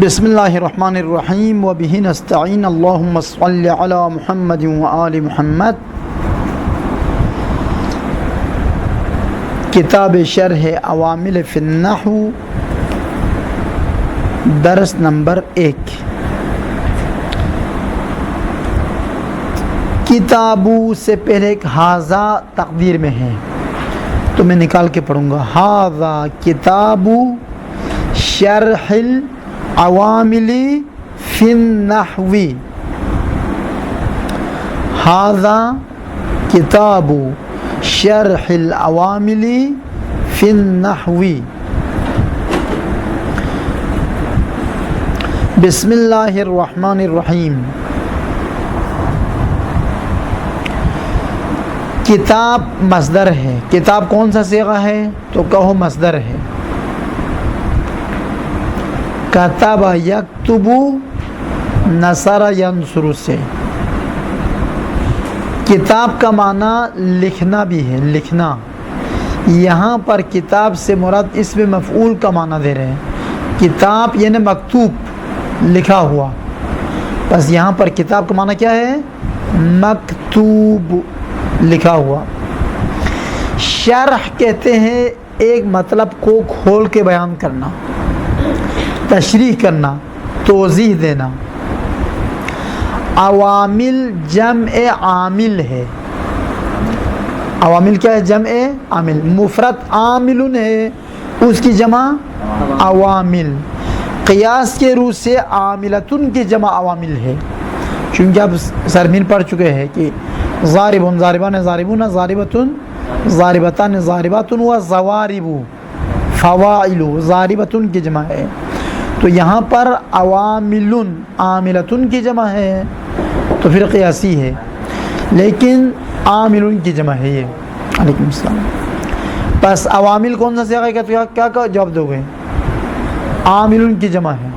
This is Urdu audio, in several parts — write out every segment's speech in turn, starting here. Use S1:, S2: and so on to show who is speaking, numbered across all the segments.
S1: بسم اللہ الرحمن الرحیم وبہ نستعین اللہم صلی علی محمد وآل محمد۔ کتاب شرح عوامل فی النحو، درس نمبر 1۔ کتابو سے پہلے ایک ہاذا تقدیر میں ہے تو میں نکال کے پڑھوں گا۔ ہاذا کتابو شرح العوامل فی النحو، ہاذا کتابو شرح العوامل فی النحو۔ بسم اللہ الرحمن الرحیم۔ کتاب مصدر ہے۔ کتاب کون سا صیغہ ہے تو کہو مصدر ہے۔ کتب یکتب، نصر ینصر سے۔ کتاب کا معنی لکھنا بھی ہے، لکھنا۔ یہاں پر کتاب سے مراد اسم مفعول کا معنی دے رہے ہیں۔ کتاب یعنی مکتوب، لکھا ہوا۔ بس یہاں پر کتاب کا معنی کیا ہے؟ مکتوب، لکھا ہوا۔ شرح کہتے ہیں ایک مطلب کو کھول کے بیان کرنا، تشریح کرنا، توضیح دینا۔ عوامل جمع عامل ہے۔ عوامل کیا ہے؟ جمع عامل۔ مفرد عامل ہے، اس کی جمع عوامل۔ قیاس کے روح سے عاملتن کی جمع عوامل ہے، چونکہ اب سرمین پڑھ چکے ہیں کہ ضاربون ضاربان ضاربون ضاربتن ضاربتان ضارباتن و ضوارب فواعل، ضاربتن کی جمع ہے۔ تو یہاں پر عوامل عاملتن کی جمع ہے تو پھر قیاسی ہے، لیکن عامل کی جمع ہے یہ۔ علیکم السلام۔ بس عوامل کون سا صیغہ ہے؟ کیا جواب دو گے؟ عامل کی جمع ہے۔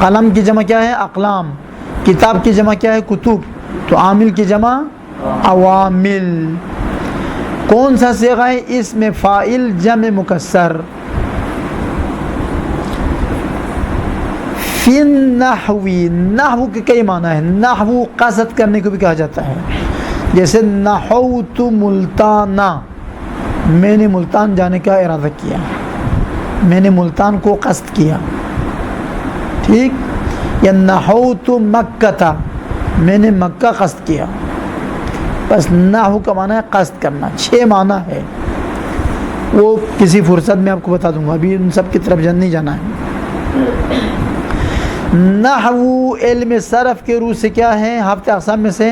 S1: قلم کی جمع کیا ہے؟ اقلام۔ کتاب کی جمع کیا ہے؟ کتب۔ تو عامل کی جمع عوامل۔ کون سا صیغہ ہے؟ اسم فاعل جمع مکسر۔ فی النحو، نحو کے کئی معنی ہیں۔ نحو قصد کرنے کو بھی کہا جاتا ہے، جیسے نحوت ملتانا، میں نے ملتان جانے کا ارادہ کیا، میں نے ملتان کو قصد کیا، ٹھیک۔ یا نحوت مکہ، میں نے مکہ قصد کیا۔ بس نحو کا معنی ہے قصد کرنا۔ 6 معنی ہے، وہ کسی فرصت میں آپ کو بتا دوں گا، ابھی ان سب کی طرف نہیں جانا ہے۔ نحو علم صرف کے روح سے کیا ہے؟ ہفتے اقسام میں سے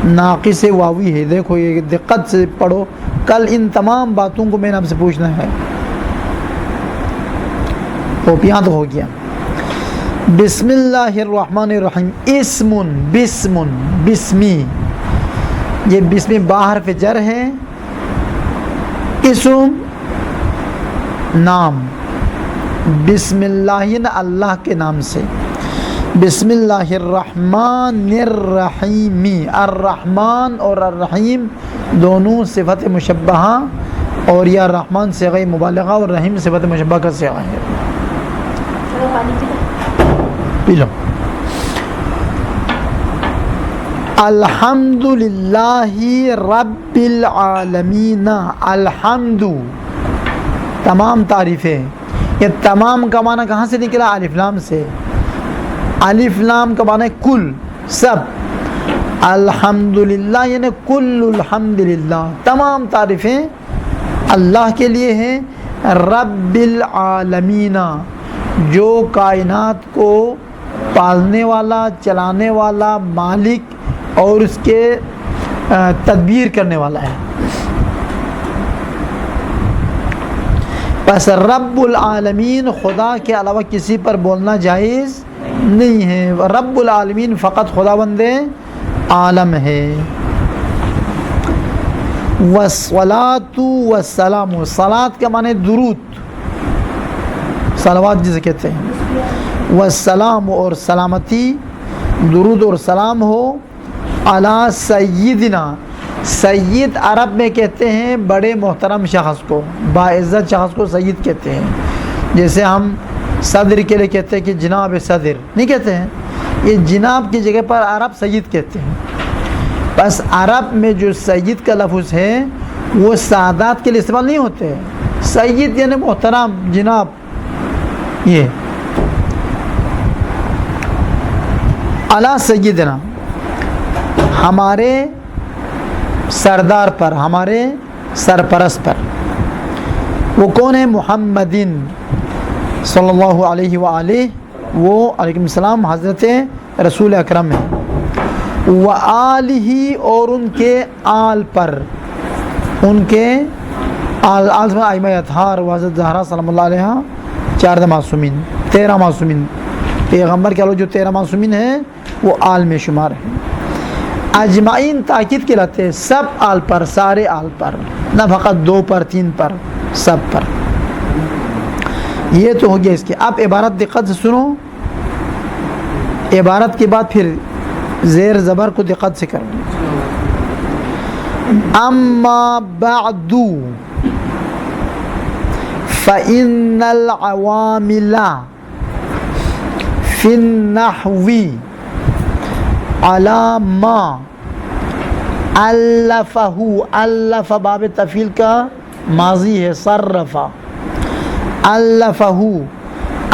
S1: ناقص واوی ہے۔ دیکھو یہ دقت سے پڑھو، کل ان تمام باتوں کو میں نے آپ سے پوچھنا ہے۔ یہاں تو ہو گیا۔ بسم اللہ الرحمن الرحیم۔ اسم، بسم، بسمی، یہ بسمی باہر پہ جر ہے۔ اسم نام، بسم اللہ اللہ کے نام سے۔ بسم اللہ الرحمن الرحیم۔ الرحمن اور الرحیم دونوں صفت مشبہہ، اور یہ الرحمن صیغہ مبالغہ اور رحیم صفت مشبہہ کا صیغہ ہے۔ پی لو۔ الحمد للہ رب العالمین۔ الحمد تمام تعریفیں۔ یہ تمام کا معنی کہاں سے نکلا؟ الف لام سے۔ الف لام کا معنی کل، سب۔ الحمدللہ یعنی کل الحمدللہ، تمام تعریفیں اللہ کے لیے ہیں۔ رب العالمین، جو کائنات کو پالنے والا، چلانے والا، مالک اور اس کے تدبیر کرنے والا ہے۔ بس رب العالمین، خدا کے علاوہ کسی پر بولنا جائز نہیں ہے۔ رب العالمین فقط خداوند عالم ہے۔ والصلاۃ والسلام، صلاۃ کا معنی درود، صلوات جسے کہتے ہیں۔ والسلام اور سلامتی، درود اور سلام ہو۔ علی سیدنا، سید عرب میں کہتے ہیں بڑے محترم شخص کو، باعزت شخص کو سید کہتے ہیں۔ جیسے ہم صدر کے لیے کہتے ہیں کہ جناب صدر، نہیں کہتے ہیں، یہ جناب کی جگہ پر عرب سید کہتے ہیں. بس عرب میں جو سید کا لفظ ہے وہ سادات کے لیے استعمال نہیں ہوتے. سید یعنی محترم، جناب. یہ علی سیدنا، ہمارے سردار پر، ہمارے سرپرست پر. وہ کون ہے؟ محمدین صلی اللہ علیہ وآلہ، وہ علیکم السلام حضرت رسول اکرم ہے. وآلہ، اور ان کے آل پر، ان کے آل میں ائمہ اطہار و حضرت زہرا سلام اللہ علیہ 14 معصومین، 13 معصومین. پیغمبر کے علاوہ جو 13 معصومین ہیں وہ آل میں شمار ہیں. اجمعین تاکید کہلاتے ہیں، سب آل پر، سارے آل پر، نہ فقط 2 پر 3 پر، سب پر. یہ تو ہو گیا اس کے. اب عبارت دقت سے سنو، عبارت کے بعد پھر زیر زبر کو دقت سے کرو. اما بعد فإن العوامل في النحو على ما الفه، الف باب تفعیل کا ماضی ہے، صرف، الفه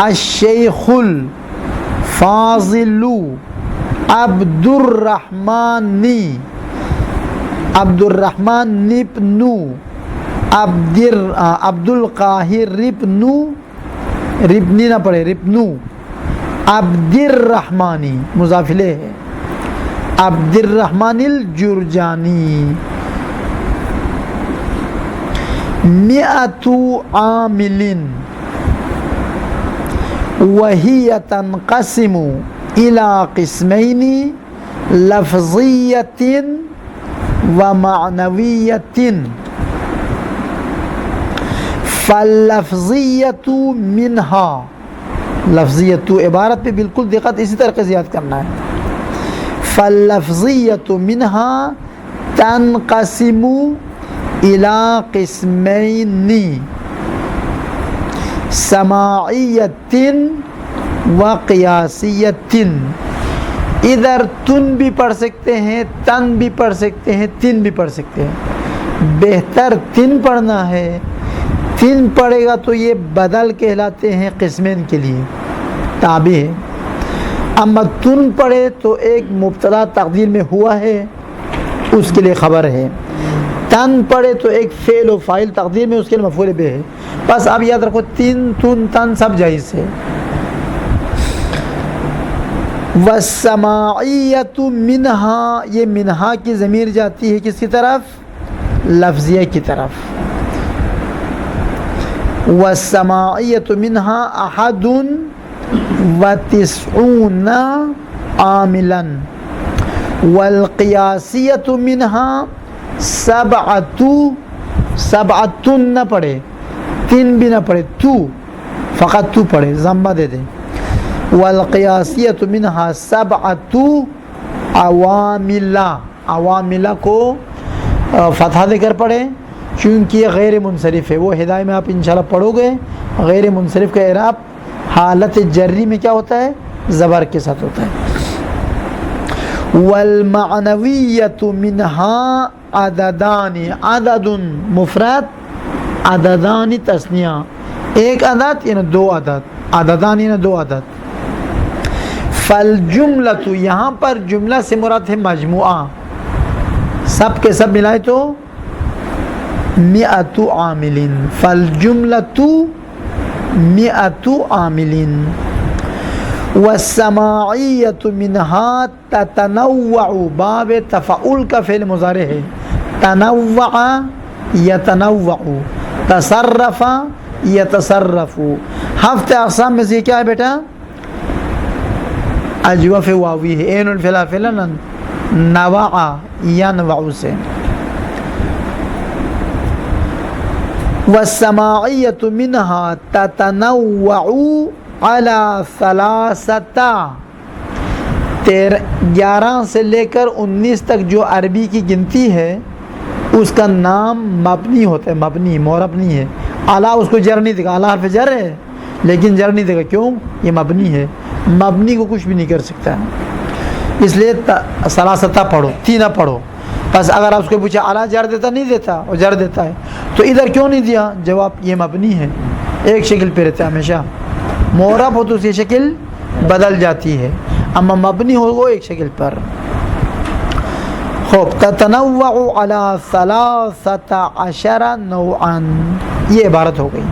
S1: الشیخ الفاضل عبد الرحمن، عبد الرحمن ابن عبد القاہر ابن، ربنی نہ پڑھے، ربنو عبد الرحمانی، مضاف الیہ ہے، عبد الرحمن الجرجانی. 100 عامل وهي تنقسم إلى قسمين لفظية ومعنوية. فاللفظية منها، لفظیت عبارت پہ بالکل دقت اسی طرح سے یاد کرنا ہے. فاللفظیت منها تنقسم الى قسمین سماعیت و قیاسیت. ادھر تن بھی پڑھ سکتے ہیں، تن بھی پڑھ سکتے ہیں، تن بھی پڑھ سکتے ہیں. بہتر تن پڑھنا ہے. تن پڑھے گا تو یہ بدل کہلاتے ہیں قسمین کے لیے، تابع ہے. اما تن پڑھے تو ایک مبتدا تقدیر میں ہوا ہے، اس کے لیے خبر ہے. تن پڑھے تو ایک فعل و فاعل تقدیر میں، اس کے لیے مفعول بہ ہے. بس اب یاد رکھو، تن تن تن سب جائز ہے. والسماعیت منہا، یہ منہا کی ضمیر جاتی ہے کس کی طرف؟ لفظیہ کی طرف. والسماعیت منہا احد وتسعون عاملا. والقیاسیت منہا سبعۃ نہ پڑھے، تین بھی نہ پڑھے، تو فقط تو پڑھے، ضمہ دے دیں. والقیاسیت منہا سبعۃ عوامل، عوامل کو فتحہ دے کر پڑھے چونکہ یہ غیر منصرف ہے. وہ ہدایت میں آپ انشاءاللہ پڑھو گے. غیر منصرف کا اعراب حالت جری میں کیا ہوتا ہے؟ زبر کے ساتھ ہوتا ہے. والمعنویت منہا عددان، عدد مفرد، عددان تثنیہ، ایک عدد یعنی 2 عدد، عددان یعنی 2 عدد. فالجملۃ، یہاں پر جملہ سے مراد ہے مجموعہ، سب کے سب ملائے تو 100 عامل. فالجملۃ 100 عامل. والسماعیت منہا تتنوع، باب تفعول کا فعل مضارع ہے. تنوع یتنوع، تصرف یتصرف. 7 اقسام میں سے کیا ہے بیٹا؟ اجوف واوی ہے. عین الفلا فعلا نوع ینوع سے. والسماعیت منہا تتنوع علی 3 11 سے لے کر 19 تک جو عربی کی گنتی ہے اس کا نام مبنی ہوتا ہے. مبنی معرب نہیں ہے. اعلیٰ اس کو جر نہیں دکھا، اعلیٰ حرف جر ہے لیکن جر نہیں دے گا. کیوں؟ یہ مبنی ہے, مبنی کو کچھ بھی نہیں کر سکتا ہے. اس لیے ثلاثہ پڑھو, تینہ پڑھو. بس اگر آپ اس کو پوچھا اعلیٰ جر دیتا, نہیں دیتا, وہ جر دیتا ہے, تو ادھر کیوں نہیں دیا؟ جواب یہ مبنی ہے, ایک شکل پہ رہتا ہے ہمیشہ. معرب ہو تو اس کی شکل بدل جاتی ہے, اما مبنی ہو وہ ایک شکل پر. خوب, تتنوع علی 13 نوعا, یہ عبارت ہو گئی.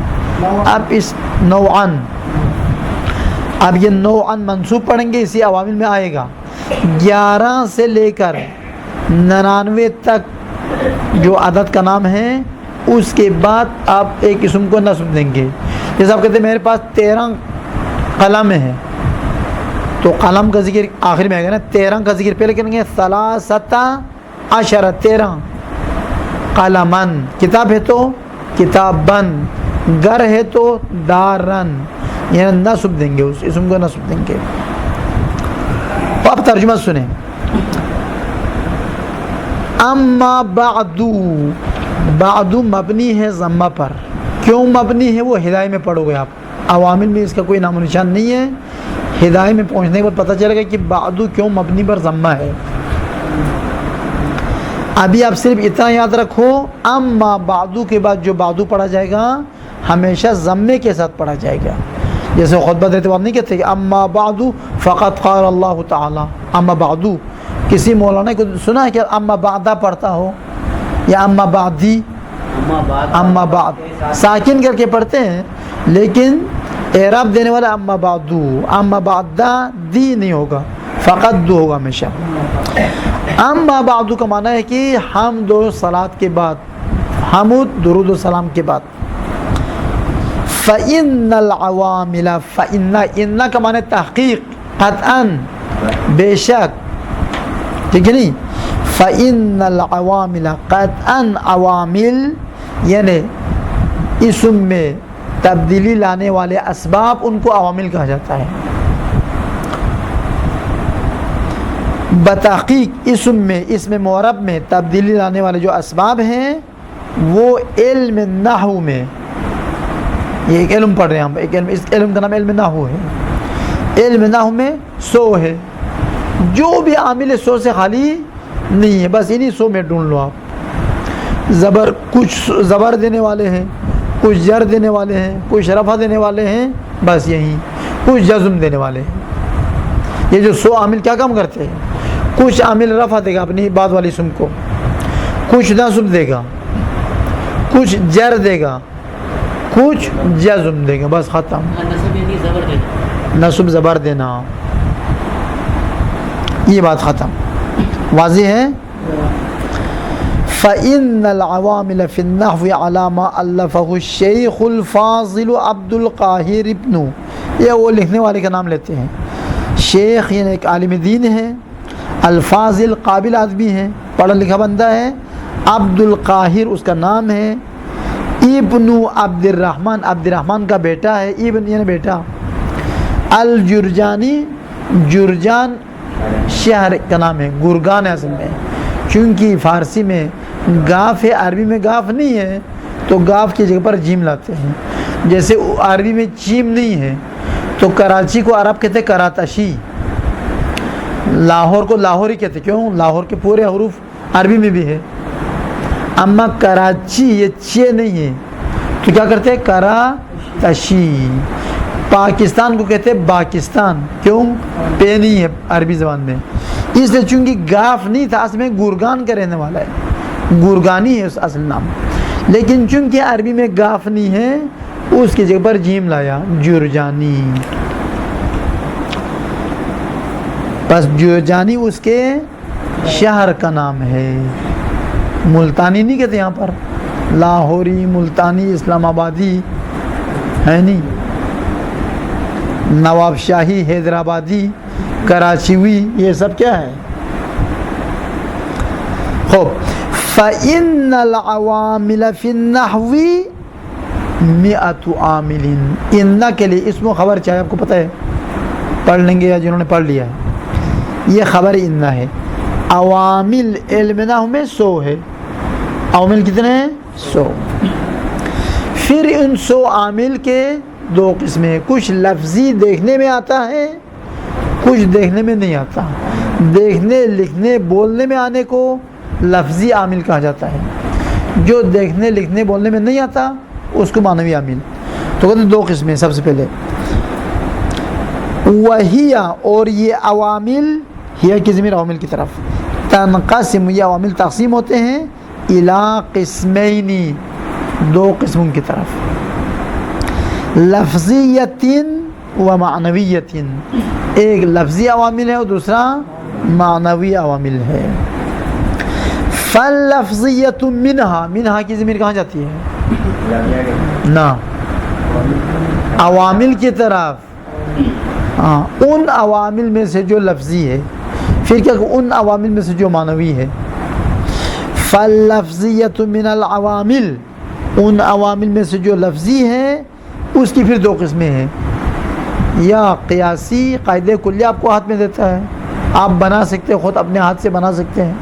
S1: اب اس نوعاً, اب یہ نوعاً منصوب پڑھیں گے, اسی عوامل میں آئے گا. 11 سے لے کر 99 تک جو عدد کا نام ہے, اس کے بعد آپ ایک اسم کو نصب دیں گے. جیسے آپ کہتے ہیں میرے پاس 13 قلم ہے, تو قلم کا ذکر آخر میں آئے گا نا, 13 کا ذکر پہلے کریں گے. 13 قلمن, کتاب ہے تو کتابن, گھر ہے تو دارن, یعنی نصب دیں گے, اس اسم کو نصب دیں گے. اب ترجمہ سنیں. اما بعدو مبنی ہے ضمہ پر. کیوں مبنی ہے؟ وہ ہدایہ میں پڑھو گے آپ, عوامل میں اس کا کوئی نام و نشان نہیں ہے. ہدایہ میں پہنچنے کے بعد پتہ چلے گا کہ بعدو کیوں مبنی پر ضمہ ہے. ابھی آپ صرف اتنا یاد رکھو, اما بعدو کے بعد جو بعدو پڑھا جائے گا ہمیشہ ضمے کے ساتھ پڑھا جائے گا. جیسے خطبہ دیتے وقت نہیں کہتے کہ اما بعدو فقط قال اللہ تعالی. اما بعدو, کسی مولانا کو سنا ہے کہ اما بعدہ پڑھتا ہو, یا اما بعدی, اما بعد ساکن کر کے پڑھتے ہیں, لیکن اعراب دینے والا اما بعدو, اما بعدہ دی نہیں ہوگا, فقط دو ہوگا ہمیشہ. اما بعدو کا معنی ہے کہ حمد و صلات کے بعد, حمد درود و سلام کے بعد. فَإِنَّ الْعَوَامِلَ, فَإِنَّ کا معنی تحقیق, قطعاً, بے شک, ٹھیک ہے نہیں. فَإِنَّ الْعَوَامِلَ, قطعاً عوامل یعنی اسم میں تبدیلی لانے والے اسباب, ان کو عوامل کہا جاتا ہے. بتحقیق اسم معرب میں تبدیلی لانے والے جو اسباب ہیں وہ علم نحو میں, یہ ایک علم پڑھ رہے ہیں ہم, ایک علم, اس علم کا نام علم نحو ہے. علم نحو میں 100 ہے, جو بھی عامل 100 سے خالی نہیں ہے, بس انہی 100 میں ڈھونڈ لو آپ. کچھ زبر دینے والے ہیں, کچھ جر دینے والے ہیں, کچھ رفع دینے والے ہیں, بس یہی, کچھ جزم دینے والے ہیں. یہ جو 100 عامل کیا کام کرتے ہیں؟ کچھ عامل رفع دے گا اپنی بعد والی اسم کو, کچھ نصب دے گا, کچھ جر دے گا, کچھ جزم دے گا, بس ختم. نصب زبر دینا, یہ بات ختم. واضح ہے؟ فَإِنَّ الْعَوَامِلَ فِي النَّحْوِ عَلَى مَا أَلَّفَهُ الشَّيْخُ الْفَاضِلُ عبد القاہر ابن, یہ وہ لکھنے والے کا نام لیتے ہیں. شیخ یعنی ایک عالم دین ہے, الفاضل قابل آدمی ہے, پڑھا لکھا بندہ ہے. عبد القاہر اس کا نام ہے. ابن عبد الرحمن کا بیٹا ہے, ابن یعنی بیٹا. الجرجانی, جرجان شہر کا نام ہے, گرگان ہے اصل میں, چونکہ فارسی میں گاف ہے, عربی میں گاف نہیں ہے, تو گاف کی جگہ پر جیم لاتے ہیں. جیسے عربی میں چیم نہیں ہے, تو کراچی کو عرب کہتے کراتشی, لاہور کو لاہوری کہتے. کیوں؟ لاہور کے پورے حروف عربی میں بھی ہے, اما کراچی یہ چے نہیں ہے, تو کیا کرتے ہیں؟ کراتشی. پاکستان کو کہتے ہیں باکستان, کیوں؟ پے نہیں ہے عربی زبان میں, اس لیے چونکہ گاف نہیں تھا, اصل میں گرگان کا رہنے والا ہے, گرگانی ہے اس اصل نام, لیکن چونکہ عربی میں گاف نہیں ہے اس کی جگہ پر جیم لایا, جرجانی. بس جرجانی اس کے شہر کا نام ہے, ملتانی نہیں کہتے یہاں پر, لاہوری, ملتانی, اسلام آبادی ہے نہیں, نواب شاہی, حیدرآبادی, کراچیوی, یہ سب کیا ہے؟ خوب. فَإِنَّ الْعَوَامِلَ فِي النَّحْوِ 100 عامل. ان کے لیے اسم و خبر چاہے, آپ کو پتہ ہے, پڑھ لیں گے یا جنہوں نے پڑھ لیا ہے, یہ خبر ان ہے. عوامل علم نحو میں 100 ہے. عوامل کتنے ہیں؟ 100. پھر ان 100 عامل کے دو قسمیں، کچھ لفظی دیکھنے میں آتا ہے، کچھ دیکھنے میں نہیں آتا. دیکھنے لکھنے بولنے میں آنے کو لفظی عامل کہا جاتا ہے، جو دیکھنے لکھنے بولنے میں نہیں آتا اس کو معنوی عامل. تو کہتے ہیں دو قسمیں. سب سے پہلے وہی، اور یہ عوامل، ہی کی ضمیر عوامل کی طرف، تنقسم، یہ عوامل تقسیم ہوتے ہیں الی قسمین، دو قسموں کی طرف، لفظیت و معنویت. ایک لفظی عوامل ہے اور دوسرا معنوی عوامل ہے. فاللفظیت منہا، منہا کی ضمیر کہاں جاتی ہے؟ نا عوامل کی طرف، ان عوامل میں سے جو لفظی ہے. پھر کیا کہ ان عوامل میں سے جو معنوی ہے. فاللفظیت من العوامل، ان عوامل میں سے جو لفظی ہے اس کی پھر دو قسمیں ہیں. یا قیاسی، قاعدہ کلی آپ کو ہاتھ میں دیتا ہے، آپ بنا سکتے خود اپنے ہاتھ سے بنا سکتے ہیں.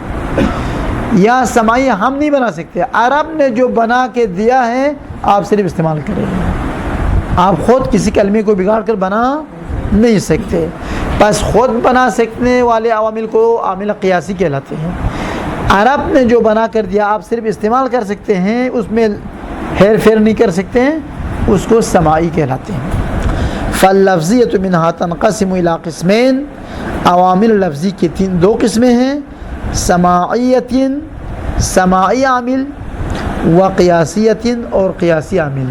S1: یا سماعی، ہم نہیں بنا سکتے، عرب نے جو بنا کے دیا ہے آپ صرف استعمال کریں. آپ خود کسی کلمے کو بگاڑ کر بنا نہیں سکتے. بس خود بنا سکنے والے عوامل کو عامل قیاسی کہلاتے ہیں. عرب نے جو بنا کر دیا آپ صرف استعمال کر سکتے ہیں، اس میں ہیر پھیر نہیں کر سکتے ہیں، اس کو سماعی کہلاتے ہیں. فاللفظیۃ منہا تنقسم الی قسمین، عوامل لفظی کی دو قسمیں ہیں، سماعیت، سماعی عامل، و قیاسیت، اور قیاسی عامل.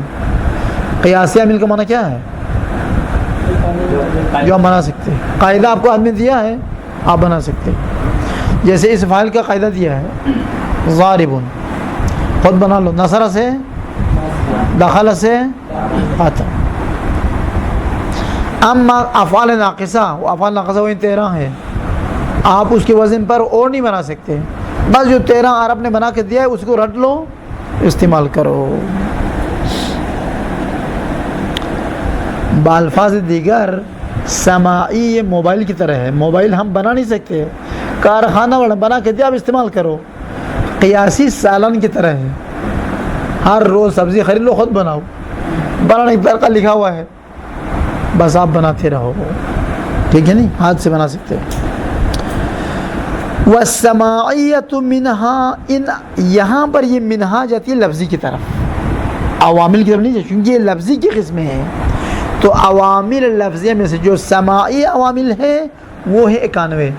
S1: قیاسی عامل کا معنی کیا ہے؟ جو ہم بنا سکتے ہیں. قاعدہ آپ کو آدمی دیا ہے، آپ بنا سکتے ہیں. جیسے اس فائل کا قاعدہ دیا ہے ضارب، خود بنا لو. نصر سے، دخل سے، قاتل. اما افعال ناقصہ، وہ افعال ناقصہ وہ 13 ہے، آپ اس کے وزن پر اور نہیں بنا سکتے. بس جو 13 عرب نے بنا کے دیا ہے اس کو رٹ لو، استعمال کرو. بالفاظ دیگر سماعی یہ موبائل کی طرح ہے. موبائل ہم بنا نہیں سکتے، کارخانہ والا بنا کے دیا، آپ استعمال کرو. قیاسی سالن کی طرح ہے، ہر روز سبزی خرید لو، خود بناؤ. بنانے کی طریقہ لکھا ہوا ہے، بس آپ بناتے رہو. ٹھیک ہے نہیں؟ ہاتھ سے بنا سکتے. والسماعیۃ منہا، ان یہاں پر یہ منہا جاتی ہے لفظی کی طرف، عوامل کی طرف نہیں جاتی، کیونکہ یہ لفظی کی قسمیں ہیں. تو عوامل لفظیہ میں سے جو سماعی عوامل ہے وہ ہے 91.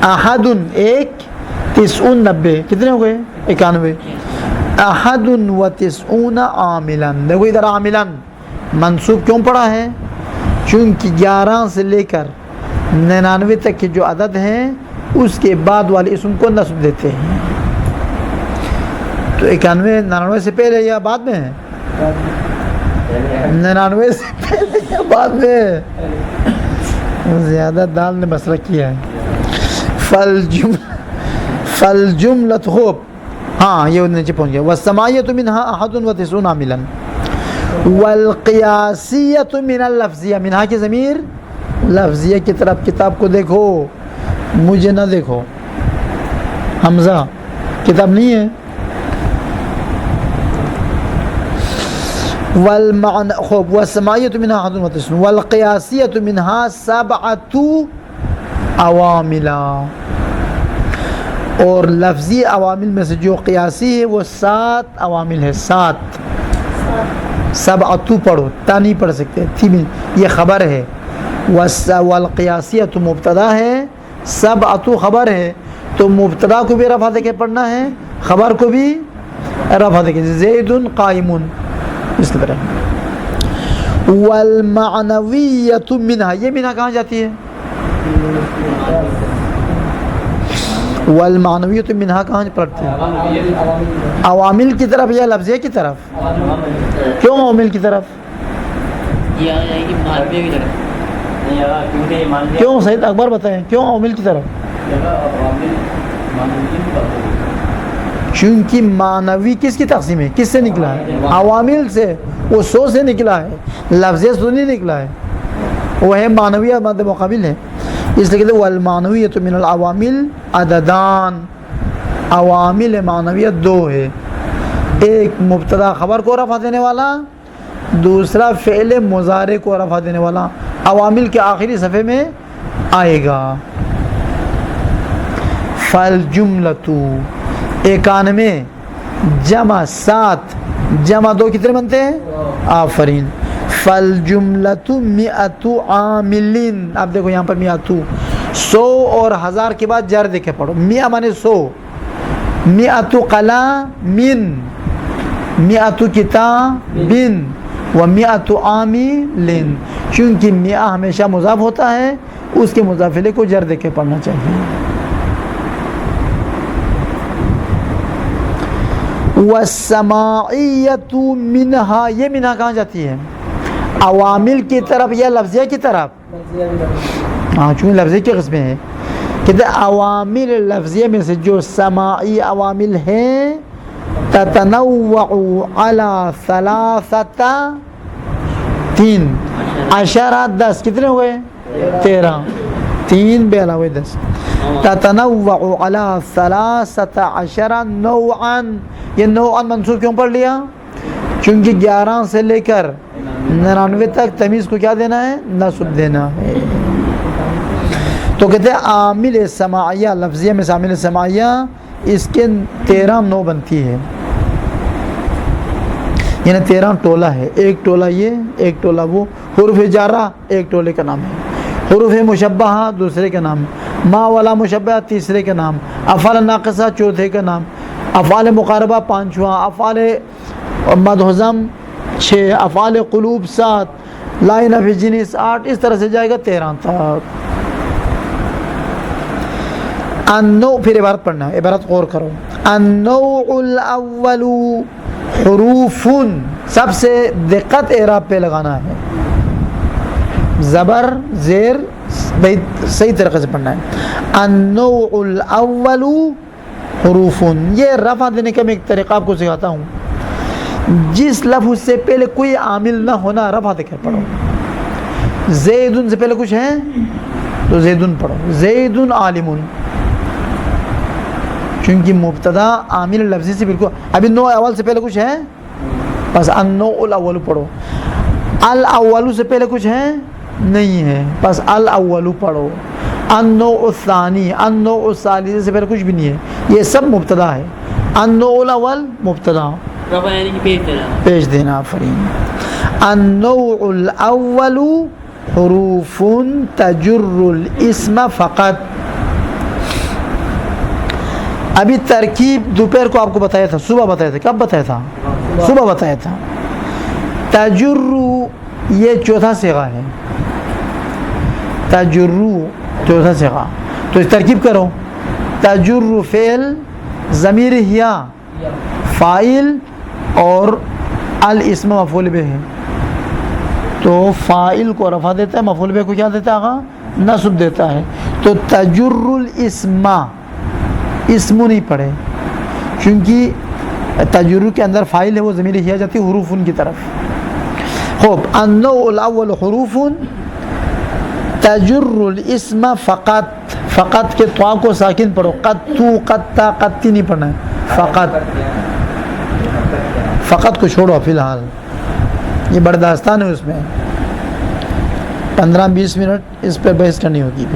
S1: احد، ایک، 90، 90، کتنے ہو گئے؟ 91. احد و 90 عاملا. دیکھو ادھر عاملا منصوب کیوں پڑا ہے؟ چونکہ 11 سے لے کر 99 تک کے جو عدد ہیں اس کے بعد والے اسم کو نصب دیتے ہیں. تو 91 99 سے پہلے یا بعد میں ہے؟ 99 سے پہلے یا بعد میں؟ زیادہ دال نے مسئلہ کیا ہے. فالجملۃ، خوب، ہاں یہ نیچے پہنچ گیا. والسماعیۃ منہا احد و 90 عاملا. والقیاسیۃ من اللفظیہ، منہا کی ضمیر لفظیہ کی طرف. کتاب کو دیکھو، مجھے نہ دیکھو. حمزہ کتاب نہیں ہے. خوب. والسماعیۃ منہا احد و 90. والقیاسیۃ منہا 7 عواملا، اور لفظی عوامل میں سے جو قیاسی ہے وہ 7 عوامل ہے. 7 پڑھو، تا نہیں پڑھ سکتے، یہ خبر ہے. والقیاسیۃ مبتدا ہے، 7 خبر ہے. تو مبتدا کو بھی رفع دے کے پڑھنا ہے، خبر کو بھی رفع دے کے. زید قائم، اس کی طرح. والمعنویۃ منہا، یہ منہا کہاں جاتی ہے؟ والمعنویۃ منہا کہاں پڑھتے ہیں؟ عوامل کی طرف یا لفظیہ کی طرف؟ کیوں عوامل کی طرف؟ کیوں سید اکبر بتائیں کیوں عوامل کی طرف؟ چونکہ معنوی کس کی تقسیم ہے؟ کس سے نکلا ہے؟ عوامل سے. وہ 100 سے نکلا ہے، لفظیہ سے نہیں نکلا ہے. وہ ہے معنویہ مد مقابل ہے. اس لیے کہتے ہیں والمعنویۃ من العوامل عددان. عوامل معنویت 2 ہے، ایک مبتدا خبر کو رفع دینے والا، دوسرا فعل مضارع کو رفع دینے والا عوامل کے آخری صفحے میں آئے گا. فالجملۃ 91 جمع 7 جمع 2 کتنے بنتے ہیں؟ آفرین. فالجملۃ 100 عاملین. اب دیکھو یہاں پر 100 100 اور 1000 کے بعد جر دیکھے پڑھو. 100 مانے 100. 100 قلم 100 کتاب و 100 عامل. چونکہ 100 ہمیشہ مضاف ہوتا ہے اس کے مضافلے کو جر دے کے پڑھنا چاہیے. والسماعیۃ منہا. یہ منہا کہاں جاتی ہے؟ عوامل کی طرف یا لفظیہ کی طرف؟ ہاں چونکہ لفظیہ کی قسمیں ہیں. کہتے ہیں عوامل لفظیہ میں سے جو سماعی عوامل ہیں تتنوع علی 3 عشرہ 10 کتنے ہوئے؟ 13. 3 بے علاوہ 10. تتنوع علی 13 نوعا. یہ نوعا منصوب کیوں پڑھ لیا؟ چونکہ 11 سے لے کر 99 تک تمیز کو کیا دینا ہے؟ نصب دینا ہے. تو کہتے ہیں عامل سماعیہ لفظیہ میں سے عامل سماعیہ اس کے 13 نوع بنتی ہے. یعنی 13 ٹولہ ہے. ایک ٹولہ یہ، ایک ٹولہ وہ. حروف جارہ ایک ٹولے کا نام ہے. حروف مشبہہ دوسرے کا نام. ما والا مشبہہ تیسرے کا نام. افعال ناقصہ چوتھے کا نام. افعال مقاربہ 5واں. افعال مدحضم 6. افعال قلوب 7. لا نفی جنس 8. اس طرح سے جائے گا 13 تک. النوع پھر عبارت پڑھنا ہے. عبارت غور کرو. النوع الاول حروف. سب سے دقت اعراب پہ لگانا ہے. زبر زیر صحیح طریقے سے پڑھنا ہے. النوع الاول حروف. یہ رفع دینے کا میں ایک طریقہ آپ کو سکھاتا ہوں. جس لفظ سے پہلے کوئی عامل نہ ہونا رفع دے کر پڑھو. زیدن سے پہلے کچھ ہے تو زیدن پڑھو. زیدن عالم. چونکہ مبتدا عامل لفظی سے بالکل. ابھی نوع اول سے پہلے کچھ ہے بس النوع الاول پڑھو. الاول سے پہلے کچھ ہے نہیں ہے بس الاول پڑھو. النوع الثانی النوع الثالث سے پہلے کچھ بھی نہیں ہے. یہ سب مبتدا ہے. النوع الاول مبتدا پیش دینا. آفرین. النوع الاول حروف تجر الاسم فقط. ابھی ترکیب دوپہر کو آپ کو بتایا تھا. صبح بتایا تھا. کب بتایا تھا؟ صبح بتایا تھا. تجرو یہ چوتھا صیغہ ہے. تجرو چوتھا صیغہ. تو اس ترکیب کرو. تجرو فعل ضمیر ہیا فاعل اور الاسم مفعول به ہے. تو فاعل کو رفع دیتا ہے مفعول به کو کیا دیتا ہے؟ آقا نصب دیتا ہے. تو تجر الاسم اسم نہیں پڑھے چونکہ تجرر کے اندر فاعل ہے وہ ضمیر ہیا جاتی ہے حروف ان کی طرف. خوب. النوع الاول حروف تجر الاسم فقط. فقط کے طا کو ساکن پڑھو. قد تو قد تا قد تی نہیں پڑھنا ہے. فقط فقط کو چھوڑو فی الحال. یہ بڑا داستان ہے. اس میں 15-20 منٹ اس پر بحث کرنی ہوگی.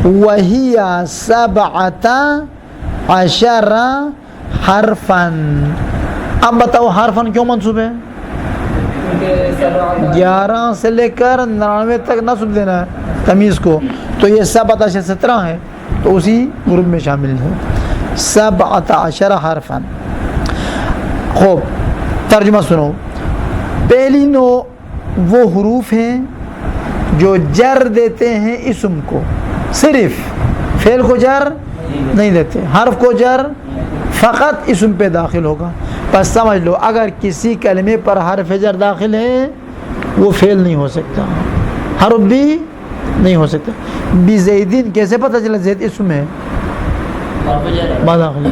S1: وَهِيَ 17 حرفاً. اب بتاؤ حرفاً کیوں منصوب ہے؟ 11 سے لے کر 99 تک نصب دینا ہے تمیز کو. تو یہ 17 ہے تو اسی گروپ میں شامل ہے. 17 حرفاً. خوب ترجمہ سنو. پہلی نوع وہ حروف ہیں جو جر دیتے ہیں اسم کو. صرف فعل کو جر نہیں دیتے. حرف کو جر فقط اسم پہ داخل ہوگا. بس سمجھ لو اگر کسی کلمے پر حرف جر داخل ہے وہ فعل نہیں ہو سکتا. حرف بھی نہیں ہو سکتا. بزیدین کیسے پتہ چلا زید اسم ہے؟ داخل.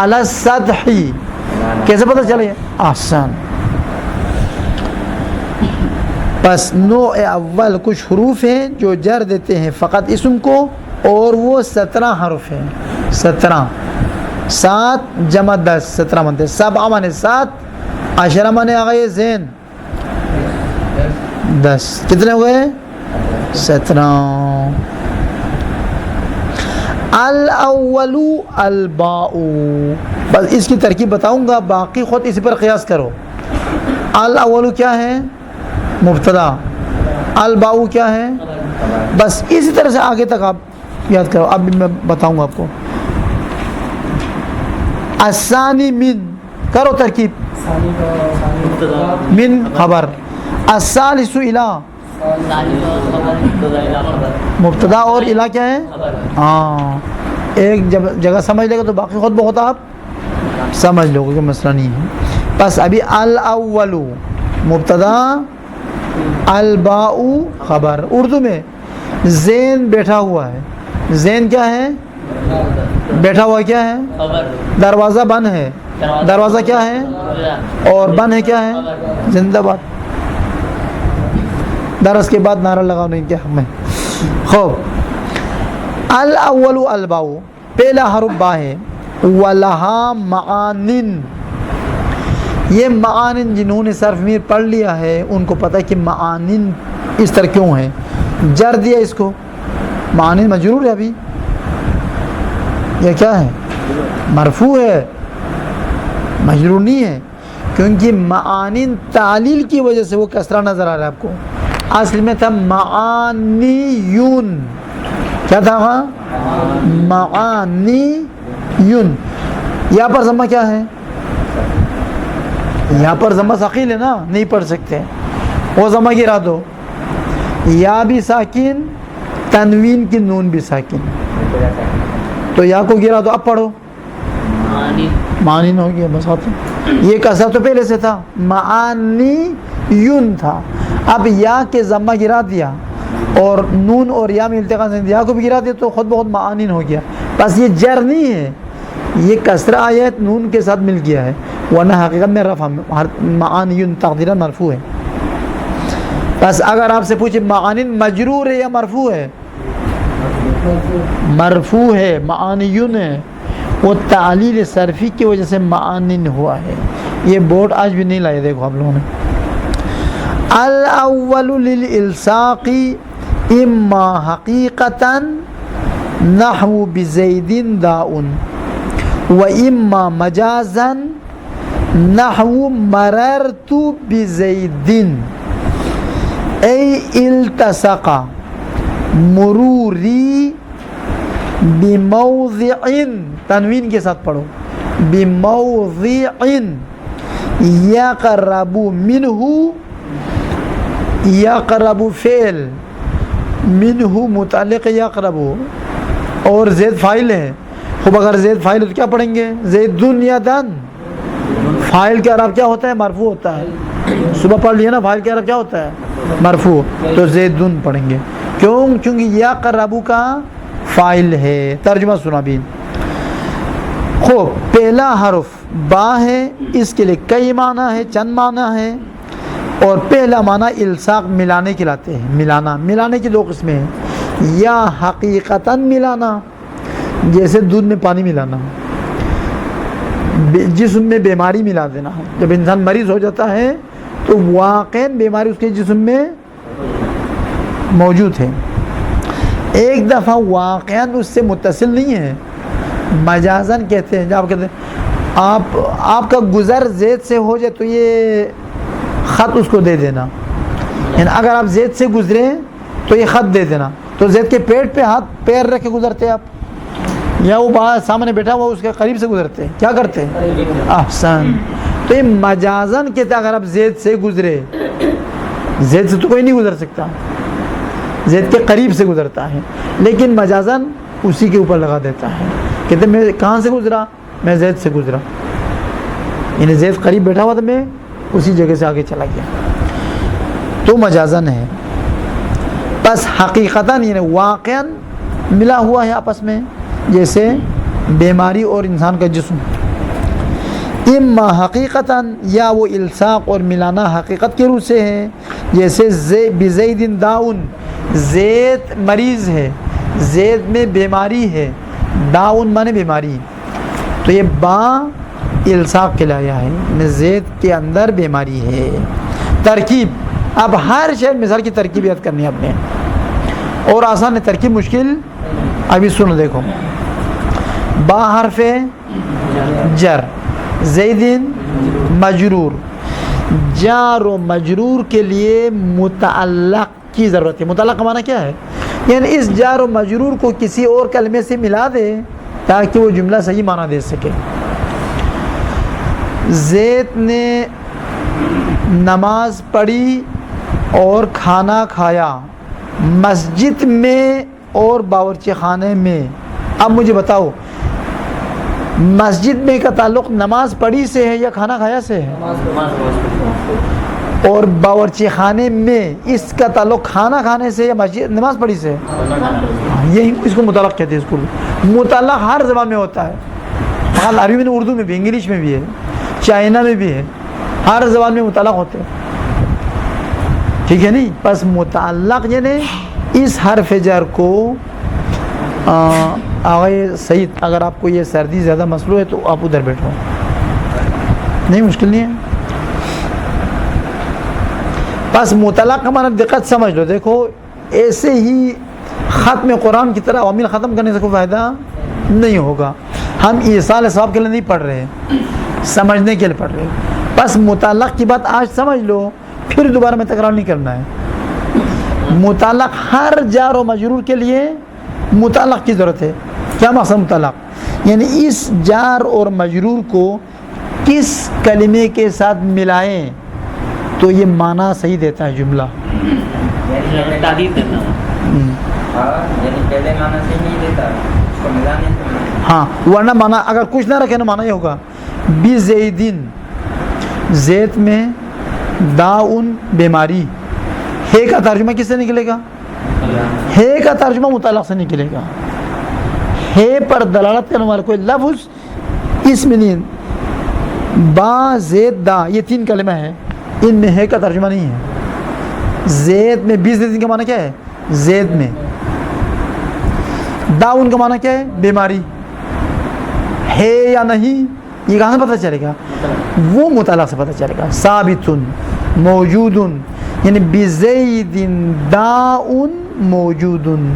S1: علی السطح کیسے پتہ چلا؟ احسن. بس نوع اول کچھ حروف ہیں جو جر دیتے ہیں فقط اسم کو اور وہ 17 حرف ہیں. 17 7 جمع 10 17 بنتے. 7 مانے 7 عشرہ مانے آگئے زین 10 کتنے ہوئے 17. الاول الباء, بس اس کی ترکیب بتاؤں گا, باقی خود اسی پر قیاس کرو. الاول کیا ہے مبتدا, الباء کیا ہے, بس اسی طرح سے آگے تک آپ یاد کرو. اب میں بتاؤں گا آپ کو. الثانی من, کرو ترکیب, من خبر, الثالث الہ, مبتدا اور الہ کیا ہے, ہاں ایک جگہ سمجھ لے گا تو باقی خود بخود آپ سمجھ لو گے کہ مسئلہ نہیں ہے. بس ابھی الاول مبتدا, الباء خبر. اردو میں زین بیٹھا ہوا ہے, زین کیا ہے, بیٹھا ہوا کیا ہے, دروازہ بند ہے, دروازہ کیا ہے, اور بند ہے کیا ہے, زندہ باد. درس کے بعد نعرہ لگاؤ نہیں کیا میں. خوب, الاول الباء, پہلا حرف با ہے. ولہا معانن, یہ معانن جنہوں نے صرف میر پڑھ لیا ہے ان کو پتہ ہے کہ معانن اس طرح کیوں ہے. جر دیا اس کو, معانن مجرور ہے, ابھی یہ کیا ہے, مرفوع ہے, مجرور نہیں ہے, کیونکہ معانن تعلیل کی وجہ سے وہ کسرہ نظر آ رہا ہے آپ کو. اصل میں تھا معانیون, کیا تھا وہاں, معانیون. یہاں پر ضمہ کیا ہے, یہاں پر ضمہ ثقیل ہے نا, نہیں پڑھ سکتے, وہ ضمہ گرا دو. یا بھی ساکن, تنوین کی نون بھی ساکن, تو یا کو گرا دو. اب پڑھو, معانین ہو گیا بس. یہ کسرہ تو پہلے سے تھا, معانیون تھا, اب یا کے ضمہ گرا دیا اور نون اور یا میں التقاء سے یا کو بھی گرا دیا تو خود بخود معانین ہو گیا. بس یہ جر نہیں ہے, یہ کسرہ آیت نون کے ساتھ مل گیا ہے, ورنہ حقیقت میں رفع معانین تقدیرا مرفوع ہے. بس اگر آپ سے پوچھے معانین مجرور ہے یا مرفوع ہے, مرفوع ہے, معانین ہے, وہ تعلیل صرفی کی وجہ سے معانین ہوا ہے. یہ بورڈ آج بھی نہیں لائے, دیکھو آپ لوگوں نے. الاول للالصاق اما حقیقتا نحو بزید داء و اما مجازا نحو مررت بزید, ای التصق مروری بموضع, تنوین کے ساتھ پڑھو, بموضع یقرب منہ, یقرب فعل, منہ متعلق یقرب, اور زید فاعل ہے. خوب اگر زید فاعل تو کیا پڑھیں گے, زیدن یا دن. فاعل کا اعراب کیا ہوتا ہے, مرفوع ہوتا ہے. صبح پڑھ لیا نا, فاعل کا اعراب کیا ہوتا ہے, مرفوع, تو زیدن پڑھیں گے. کیوں, کیونکہ یقرب کا فاعل ہے. ترجمہ سنا بھی. خوب, پہلا حرف با ہے, اس کے لیے کئی معنی ہے, چند معنی ہے. اور پہلا معنی الصاق, ملانے کے لاتے ہیں. ملانا, ملانے کی دو قسمیں ہیں, یا حقیقتاً ملانا جیسے دودھ میں پانی ملانا, جسم میں بیماری ملا دینا. جب انسان مریض ہو جاتا ہے تو واقعاً بیماری اس کے جسم میں موجود ہے, ایک دفعہ واقعاً اس سے متصل نہیں ہے, مجازاً کہتے ہیں. جب آپ کہتے ہیں آپ کا گزر زید سے ہو جائے تو یہ خط اس کو دے دینا, یعنی اگر آپ زید سے گزرے تو یہ خط دے دینا. تو زید کے پیٹ پہ ہاتھ پیر رکھ کے گزرتے آپ, یا وہ باہر سامنے بیٹھا ہوا اس کے قریب سے گزرتے, کیا کرتے, احسن. تو یہ مجازاً کہتے ہیں اگر آپ زید سے گزرے, زید سے تو کوئی نہیں گزر سکتا, زید کے قریب سے گزرتا ہے, لیکن مجازاً اسی کے اوپر لگا دیتا ہے. کہتے ہیں میں کہاں سے گزرا, میں زید سے گزرا, یعنی زید قریب بیٹھا ہوا تھا, میں اسی جگہ سے آگے چلا گیا, تو مجازاً ہے. بس حقیقتاً یعنی واقعاً ملا ہوا ہے آپس میں, جیسے بیماری اور انسان کا جسم. اما حقیقتاً, یا وہ الصاق اور ملانا حقیقت کے روح سے ہے, جیسے بزید داؤن, زید مریض ہے, زید میں بیماری ہے, داؤن مانے بیماری, تو یہ با الصاق کہلایا ہے, زید کے اندر بیماری ہے. ترکیب اب ہر شے مثال کی ترکیب یاد کرنی ہے آپ نے، اور آسان ہے ترکیب، مشکل ابھی سنو دیکھو. با حرف جر، زیدن مجرور. جار و مجرور کے لیے متعلق کی ضرورت ہے. متعلق کا معنی کیا ہے؟ یعنی اس جار و مجرور کو کسی اور کلمے سے ملا دے تاکہ وہ جملہ صحیح معنی دے سکے. زید نے نماز پڑھی اور کھانا کھایا مسجد میں اور باورچی خانے میں. اب مجھے بتاؤ مسجد میں کا تعلق نماز پڑھی سے ہے یا کھانا کھایا سے ہے؟ اور باورچی خانے میں اس کا تعلق کھانا کھانے سے یا مسجد نماز پڑھی سے ہے؟ یہی اس کو متعلق کہتے ہیں. اس کو متعلق ہر زبان میں ہوتا ہے، عربی میں، اردو میں بھی، انگلش میں بھی ہے، چائنا میں بھی ہے، ہر زبان میں متعلق ہوتے ہیں. ٹھیک ہے نہیں؟ بس متعلق یعنی اس حرف جر کو آغائی سعید، اگر آپ کو یہ سردی زیادہ مسئلہ ہے تو آپ ادھر بیٹھو، نہیں مشکل نہیں ہے. بس متعلق کا معنی دقت سمجھ لو. دیکھو ایسے ہی ختم قرآن کی طرح عوامل ختم کرنے سے کوئی فائدہ نہیں ہوگا. ہم ایصال ثواب کے لیے نہیں پڑھ رہے، سمجھنے کے لیے پڑھ رہے. بس متعلق کی بات آج سمجھ لو، پھر دوبارہ میں تکرار نہیں کرنا ہے. متعلق ہر جار و مجرور کے لیے متعلق کی ضرورت ہے. کیا مقصد متعلق؟ یعنی اس جار اور مجرور کو کس کلمے کے ساتھ ملائیں تو یہ معنی صحیح دیتا ہے جملہ. ہاں، ورنہ معنی اگر کچھ نہ رکھے نا معنی یہ ہوگا بزیدن، زید میں، داؤن بیماری. ہے کا ترجمہ کس سے نکلے گا؟ ہے کا ترجمہ متعلق سے نکلے گا. ہے پر دلالت کرنے والا کوئی لفظ اس میں نہیں. با زید دا یہ تین کلمہ ہے، ان میں ہے کا ترجمہ نہیں ہے. زید میں بزیدن کا معنی کیا ہے؟ زید میں. داؤن کا معنی کیا ہے؟ بیماری. ہے یا نہیں یہ کہاں سے پتہ چلے گا؟ وہ متعلق سے پتہ چلے گا. ثابتن، موجودن، یعنی بزیدن داؤن موجودن،